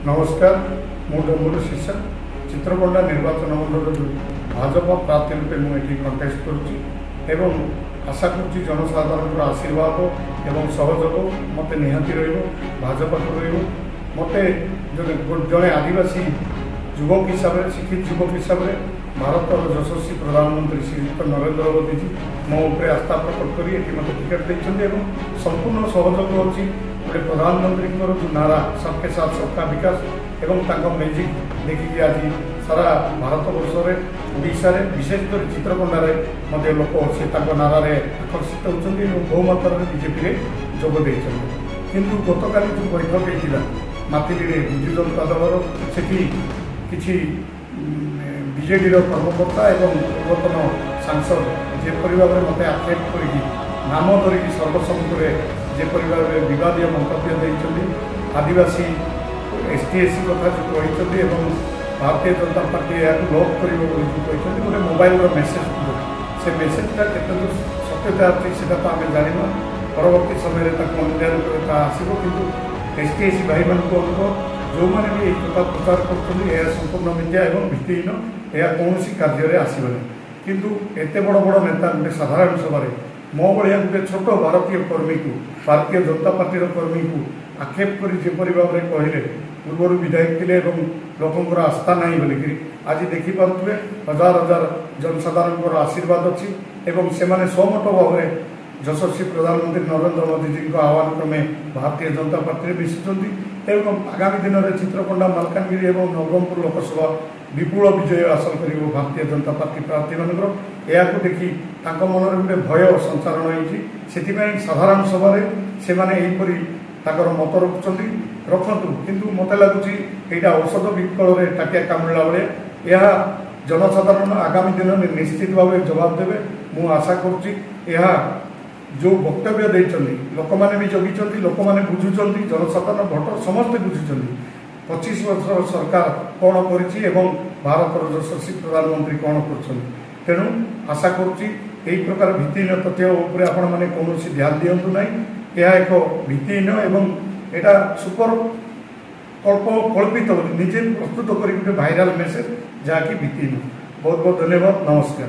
नमस्कार मु डम्बुर शिष्य चित्रकोंडा निर्वाचन मंडल भाजपा प्रार्थी रूपे मुझे कंटेस्ट करुँच आशा करुँच जनसाधारण आशीर्वाद एवं सहयोग मत निहाती भाजपा को मत जड़े आदिवासी युवक हिसाब से शिक्षित युवक हिसाब से भारत यशस्वी प्रधानमंत्री श्रीयुक्त नरेंद्र मोदी जी मो उपर आस्था प्रकट कर मत टिकेट देते संपूर्ण सहयोग होगी गोटे प्रधानमंत्री जो नारा सबके साथ सबका विकास एवं मैजिक देखिए आज सारा भारत वर्ष में ओडिशा विशेषकर चित्रकोंडार लोक से नारा आकर्षित होती बहुमात्रा बीजेपी जोगदे किंतु गतकाली जो बैठक होता मातिली विजु जनता दलर से किसी बीजेडी कर्मकर्ता एवं पूर्वतन सांसद जेपरी भाव में मत आक्षेप कर नाम धरिकी सर्वसम्मुखें जेपरी भाव में विवादीय मंतव्य देते आदिवासी एसटी कथा जो कहते भारतीय जनता पार्टी या लॉक कर गोटे मोबाइल मेसेज से मेसेजटा केते सत्यता अच्छी से आम जाना परवर्ती समय अन्य आसो कि एसटी भाई मान अनुरोध जो मैंने भी एक कथा प्रचार कर संपूर्ण मिथ्या और भित्तिहीन यह कौन कार्य आसबनी किंतु एत बड़ बड़ नेता गोटे साधारण सभा मो भाया गोटे छोट भारतीय कर्मी को भारतीय जनता पार्टी कर्मी को आक्षेप कर जेपरी भाव में कहले पूर्व विधायक थे लोकंर आस्था ना बोलिकी आज देखिपे हजार हजार जनसाधारण आशीर्वाद अच्छी से सहमत भाव में यशस्वी प्रधानमंत्री नरेंद्र मोदी जी आह्वान क्रमे भारतीय जनता पार्टी मिशुंट एवं आगामी दिन में चित्रकोंडा मालकानगिरी और नवरंगपुर लोकसभा विपुल विजय हासिल कर भारतीय जनता पार्टी प्रार्थी मानक यह देखी मन में गोटे भय संचारण होती साधारण सभा से मत रखु किंतु मत लगुच यहाँ औषध विकल में टाटिया कामुड़ा भाया यह जनसाधारण आगामी दिन में निश्चित भाव जवाब देवे मु आशा करुँच जो वक्तव्य देते लोक मैंने भी जगी लोक मैंने बुझुं जनसाधारण भोटर समस्ते बुझुं 25 वर्ष सरकार कौन कर भारत यशस्वी प्रधानमंत्री कौन कर तेणु आशा करुँच प्रकार भित्तिहीन तथ्य उपर आपण मैंने कौन ध्यान दिंतु ना यह एक भित्तिहीन एवं यहाँ सुपर कल्पित निजे प्रस्तुत कर भाइराल मेसेज जहाँकि भित्तिहीन बहुत बहुत धन्यवाद नमस्कार।